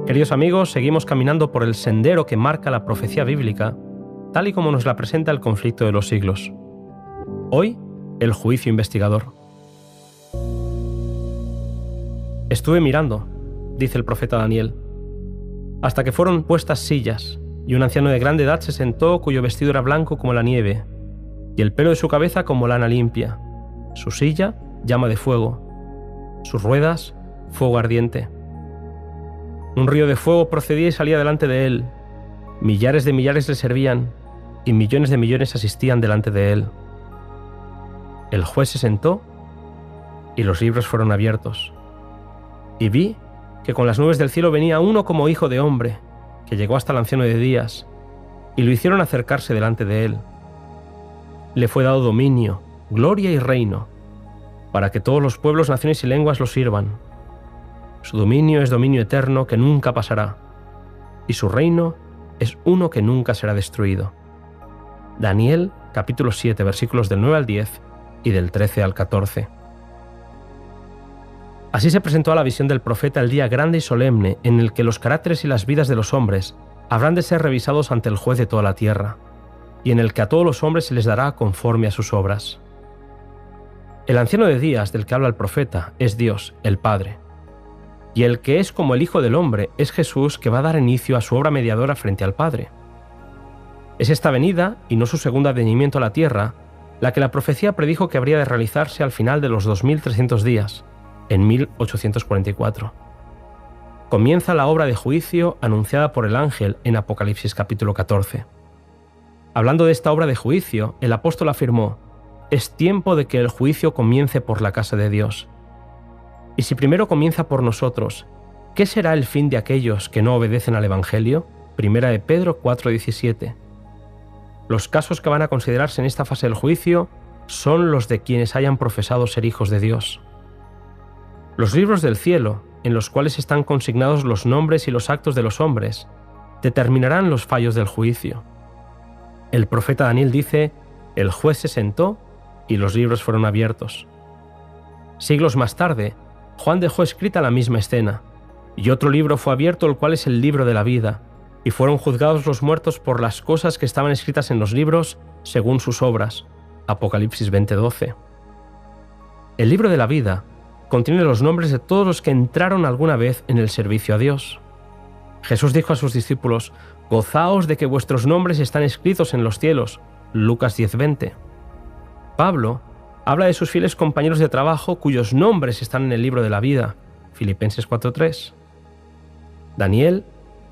Queridos amigos, seguimos caminando por el sendero que marca la profecía bíblica, tal y como nos la presenta el conflicto de los siglos. Hoy, el juicio investigador. Estuve mirando, dice el profeta Daniel, hasta que fueron puestas sillas, y un anciano de grande edad se sentó, cuyo vestido era blanco como la nieve, y el pelo de su cabeza como lana limpia. Su silla, llama de fuego, sus ruedas, fuego ardiente. Un río de fuego procedía y salía delante de él. Millares de millares le servían, y millones de millones asistían delante de él. El juez se sentó, y los libros fueron abiertos. Y vi que con las nubes del cielo venía uno como hijo de hombre, que llegó hasta el anciano de días, y lo hicieron acercarse delante de él. Le fue dado dominio, gloria y reino, para que todos los pueblos, naciones y lenguas lo sirvan. Su dominio es dominio eterno que nunca pasará, y su reino es uno que nunca será destruido. Daniel, capítulo 7, versículos del 9 al 10 y del 13 al 14. Así se presentó a la visión del profeta el día grande y solemne en el que los caracteres y las vidas de los hombres habrán de ser revisados ante el juez de toda la tierra, y en el que a todos los hombres se les dará conforme a sus obras. El anciano de días del que habla el profeta es Dios, el Padre, y el que es como el Hijo del Hombre es Jesús, que va a dar inicio a su obra mediadora frente al Padre. Es esta venida, y no su segundo advenimiento a la tierra, la que la profecía predijo que habría de realizarse al final de los 2300 días, en 1844. Comienza la obra de juicio anunciada por el ángel en Apocalipsis capítulo 14. Hablando de esta obra de juicio, el apóstol afirmó: «Es tiempo de que el juicio comience por la casa de Dios». Y si primero comienza por nosotros, ¿qué será el fin de aquellos que no obedecen al Evangelio? Primera de Pedro 4:17. Los casos que van a considerarse en esta fase del juicio son los de quienes hayan profesado ser hijos de Dios. Los libros del cielo, en los cuales están consignados los nombres y los actos de los hombres, determinarán los fallos del juicio. El profeta Daniel dice: «El juez se sentó y los libros fueron abiertos». Siglos más tarde, Juan dejó escrita la misma escena, y otro libro fue abierto, el cual es el libro de la vida, y fueron juzgados los muertos por las cosas que estaban escritas en los libros según sus obras. Apocalipsis 20:12. El libro de la vida contiene los nombres de todos los que entraron alguna vez en el servicio a Dios. Jesús dijo a sus discípulos: «Gozaos de que vuestros nombres están escritos en los cielos». Lucas 10:20. Pablo habla de sus fieles compañeros de trabajo cuyos nombres están en el libro de la vida. Filipenses 4:3. Daniel,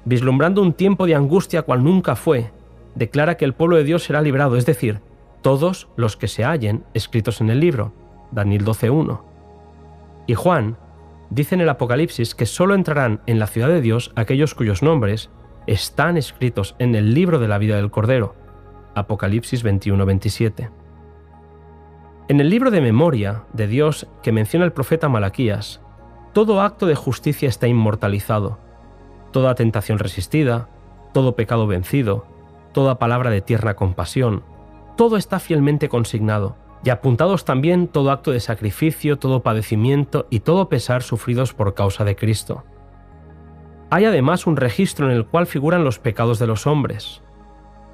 vislumbrando un tiempo de angustia cual nunca fue, declara que el pueblo de Dios será librado, es decir, todos los que se hallen escritos en el libro. Daniel 12:1. Y Juan dice en el Apocalipsis que solo entrarán en la ciudad de Dios aquellos cuyos nombres están escritos en el libro de la vida del Cordero. Apocalipsis 21:27. En el libro de memoria de Dios que menciona el profeta Malaquías, todo acto de justicia está inmortalizado, toda tentación resistida, todo pecado vencido, toda palabra de tierna compasión, todo está fielmente consignado, y apuntados también todo acto de sacrificio, todo padecimiento y todo pesar sufridos por causa de Cristo. Hay además un registro en el cual figuran los pecados de los hombres.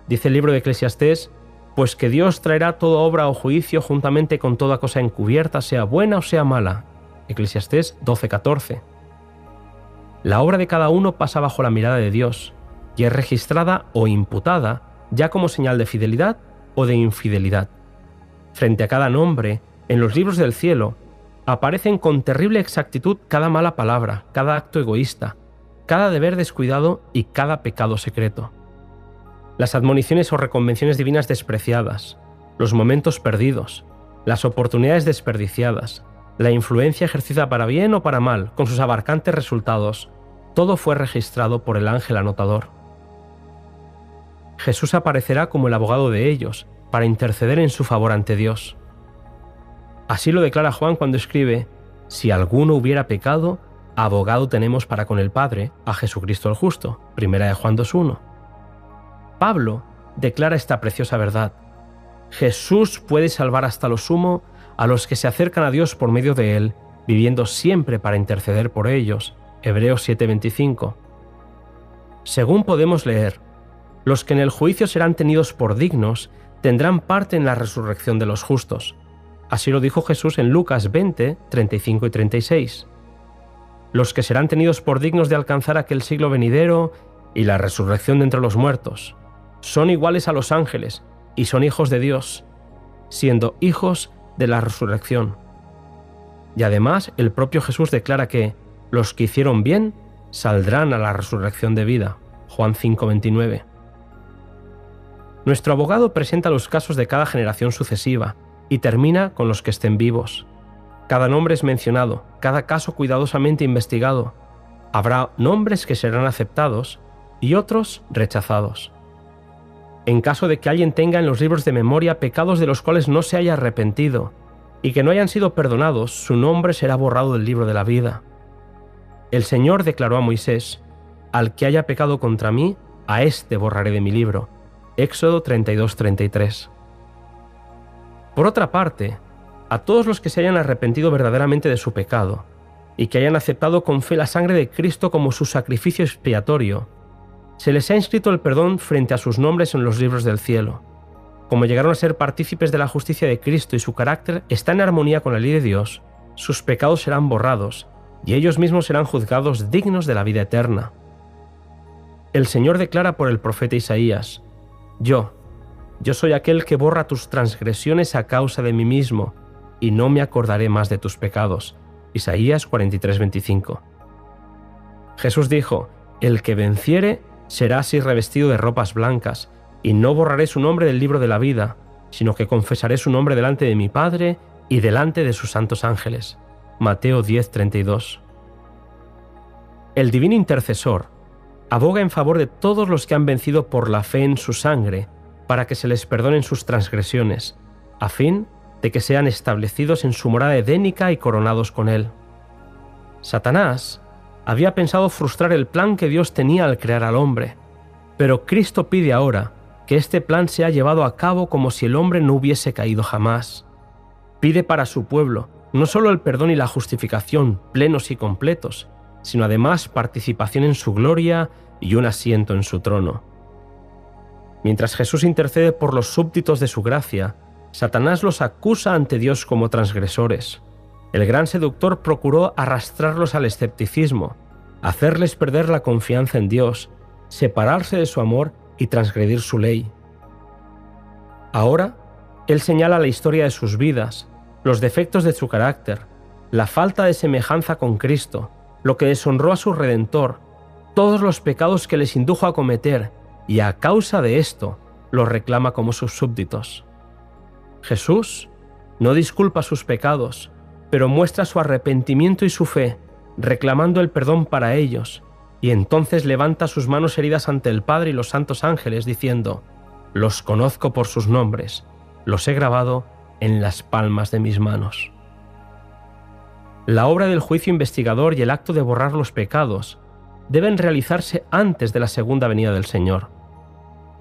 Dice el libro de Eclesiastés: «Pues que Dios traerá toda obra o juicio juntamente con toda cosa encubierta, sea buena o sea mala». Eclesiastés 12:14. La obra de cada uno pasa bajo la mirada de Dios y es registrada o imputada ya como señal de fidelidad o de infidelidad. Frente a cada nombre, en los libros del cielo, aparecen con terrible exactitud cada mala palabra, cada acto egoísta, cada deber descuidado y cada pecado secreto. Las admoniciones o reconvenciones divinas despreciadas, los momentos perdidos, las oportunidades desperdiciadas, la influencia ejercida para bien o para mal, con sus abarcantes resultados, todo fue registrado por el ángel anotador. Jesús aparecerá como el abogado de ellos, para interceder en su favor ante Dios. Así lo declara Juan cuando escribe: «Si alguno hubiera pecado, abogado tenemos para con el Padre, a Jesucristo el justo». Primera de Juan 2:1. Pablo declara esta preciosa verdad: Jesús puede salvar hasta lo sumo a los que se acercan a Dios por medio de él, viviendo siempre para interceder por ellos. Hebreos 7:25. Según podemos leer, los que en el juicio serán tenidos por dignos tendrán parte en la resurrección de los justos. Así lo dijo Jesús en Lucas 20, 35 y 36. Los que serán tenidos por dignos de alcanzar aquel siglo venidero y la resurrección de entre los muertos son iguales a los ángeles y son hijos de Dios, siendo hijos de la resurrección. Y además el propio Jesús declara que los que hicieron bien saldrán a la resurrección de vida. Juan 5:29. Nuestro abogado presenta los casos de cada generación sucesiva y termina con los que estén vivos. Cada nombre es mencionado, cada caso cuidadosamente investigado. Habrá nombres que serán aceptados y otros rechazados. En caso de que alguien tenga en los libros de memoria pecados de los cuales no se haya arrepentido y que no hayan sido perdonados, su nombre será borrado del libro de la vida. El Señor declaró a Moisés: «Al que haya pecado contra mí, a éste borraré de mi libro». Éxodo 32:33. Por otra parte, a todos los que se hayan arrepentido verdaderamente de su pecado y que hayan aceptado con fe la sangre de Cristo como su sacrificio expiatorio, se les ha inscrito el perdón frente a sus nombres en los libros del cielo. Como llegaron a ser partícipes de la justicia de Cristo y su carácter está en armonía con la ley de Dios, sus pecados serán borrados y ellos mismos serán juzgados dignos de la vida eterna. El Señor declara por el profeta Isaías: Yo soy aquel que borra tus transgresiones a causa de mí mismo, y no me acordaré más de tus pecados. Isaías 43:25. Jesús dijo: El que venciere será así revestido de ropas blancas, y no borraré su nombre del libro de la vida, sino que confesaré su nombre delante de mi Padre y delante de sus santos ángeles. Mateo 10:32. El divino intercesor aboga en favor de todos los que han vencido por la fe en su sangre, para que se les perdonen sus transgresiones, a fin de que sean establecidos en su morada edénica y coronados con él. Satanás había pensado frustrar el plan que Dios tenía al crear al hombre, pero Cristo pide ahora que este plan sea llevado a cabo como si el hombre no hubiese caído jamás. Pide para su pueblo no solo el perdón y la justificación plenos y completos, sino además participación en su gloria y un asiento en su trono. Mientras Jesús intercede por los súbditos de su gracia, Satanás los acusa ante Dios como transgresores. El gran seductor procuró arrastrarlos al escepticismo, hacerles perder la confianza en Dios, separarse de su amor y transgredir su ley. Ahora, él señala la historia de sus vidas, los defectos de su carácter, la falta de semejanza con Cristo, lo que deshonró a su Redentor, todos los pecados que les indujo a cometer, y a causa de esto los reclama como sus súbditos. Jesús no disculpa sus pecados, pero muestra su arrepentimiento y su fe, reclamando el perdón para ellos, y entonces levanta sus manos heridas ante el Padre y los santos ángeles, diciendo: «Los conozco por sus nombres, los he grabado en las palmas de mis manos». La obra del juicio investigador y el acto de borrar los pecados deben realizarse antes de la segunda venida del Señor.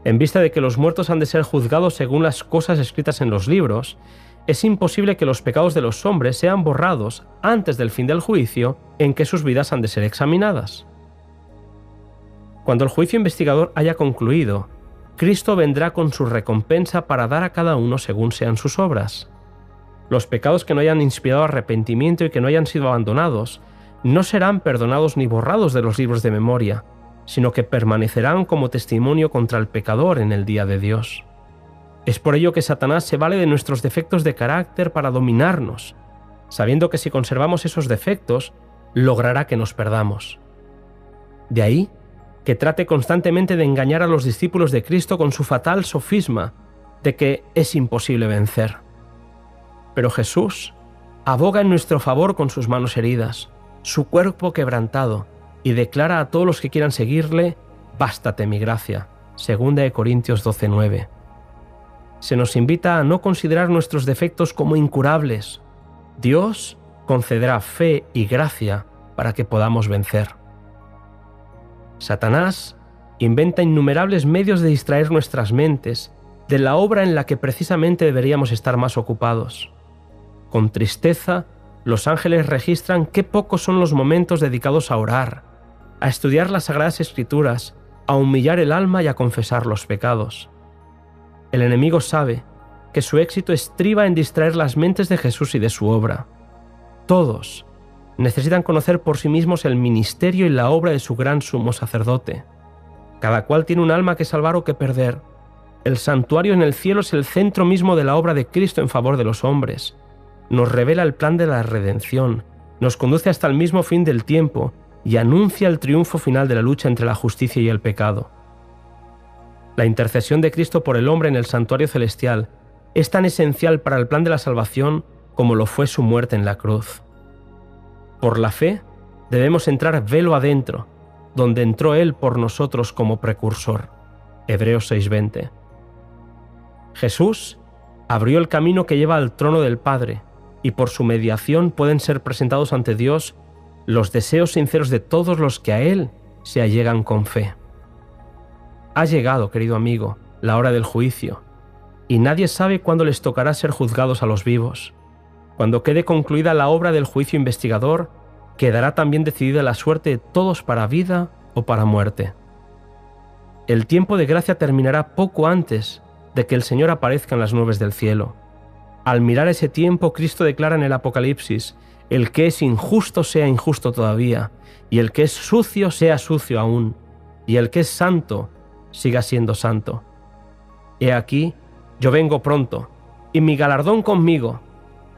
En vista de que los muertos han de ser juzgados según las cosas escritas en los libros, es imposible que los pecados de los hombres sean borrados antes del fin del juicio en que sus vidas han de ser examinadas. Cuando el juicio investigador haya concluido, Cristo vendrá con su recompensa para dar a cada uno según sean sus obras. Los pecados que no hayan inspirado arrepentimiento y que no hayan sido abandonados no serán perdonados ni borrados de los libros de memoria, sino que permanecerán como testimonio contra el pecador en el día de Dios. Es por ello que Satanás se vale de nuestros defectos de carácter para dominarnos, sabiendo que si conservamos esos defectos, logrará que nos perdamos. De ahí que trate constantemente de engañar a los discípulos de Cristo con su fatal sofisma de que es imposible vencer. Pero Jesús aboga en nuestro favor con sus manos heridas, su cuerpo quebrantado, y declara a todos los que quieran seguirle: «Bástate mi gracia». 2 Corintios 12:9. Se nos invita a no considerar nuestros defectos como incurables. Dios concederá fe y gracia para que podamos vencer. Satanás inventa innumerables medios de distraer nuestras mentes de la obra en la que precisamente deberíamos estar más ocupados. Con tristeza, los ángeles registran qué pocos son los momentos dedicados a orar, a estudiar las Sagradas Escrituras a humillar el alma y a confesar los pecados. El enemigo sabe que su éxito estriba en distraer las mentes de Jesús y de su obra. Todos necesitan conocer por sí mismos el ministerio y la obra de su gran sumo sacerdote. Cada cual tiene un alma que salvar o que perder. El santuario en el cielo es el centro mismo de la obra de Cristo en favor de los hombres. Nos revela el plan de la redención, nos conduce hasta el mismo fin del tiempo y anuncia el triunfo final de la lucha entre la justicia y el pecado. La intercesión de Cristo por el hombre en el santuario celestial es tan esencial para el plan de la salvación como lo fue su muerte en la cruz. Por la fe, debemos entrar velo adentro, donde entró Él por nosotros como precursor. Hebreos 6:20. Jesús abrió el camino que lleva al trono del Padre, y por su mediación pueden ser presentados ante Dios los deseos sinceros de todos los que a Él se allegan con fe. Ha llegado, querido amigo, la hora del juicio, y nadie sabe cuándo les tocará ser juzgados a los vivos. Cuando quede concluida la obra del juicio investigador, quedará también decidida la suerte de todos para vida o para muerte. El tiempo de gracia terminará poco antes de que el Señor aparezca en las nubes del cielo. Al mirar ese tiempo, Cristo declara en el Apocalipsis: el que es injusto sea injusto todavía, y el que es sucio sea sucio aún, y el que es santo siga siendo santo. He aquí, yo vengo pronto, y mi galardón conmigo,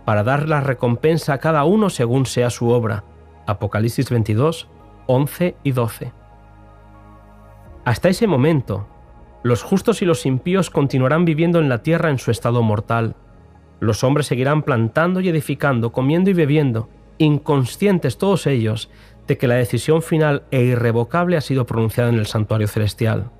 para dar la recompensa a cada uno según sea su obra. Apocalipsis 22, 11 y 12. Hasta ese momento, los justos y los impíos continuarán viviendo en la tierra en su estado mortal. Los hombres seguirán plantando y edificando, comiendo y bebiendo, inconscientes todos ellos de que la decisión final e irrevocable ha sido pronunciada en el santuario celestial.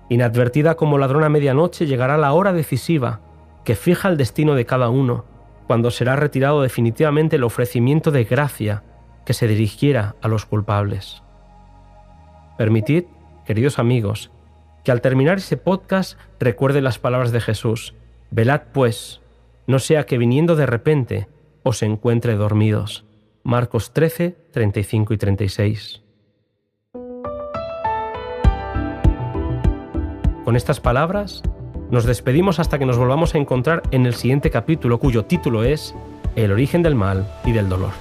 Inadvertida como ladrón a medianoche, llegará la hora decisiva que fija el destino de cada uno, cuando será retirado definitivamente el ofrecimiento de gracia que se dirigiera a los culpables. Permitid, queridos amigos, que al terminar ese podcast recuerde las palabras de Jesús: velad pues, no sea que viniendo de repente os encuentre dormidos. Marcos 13, 35 y 36. Con estas palabras, nos despedimos hasta que nos volvamos a encontrar en el siguiente capítulo, cuyo título es El origen del mal y del dolor.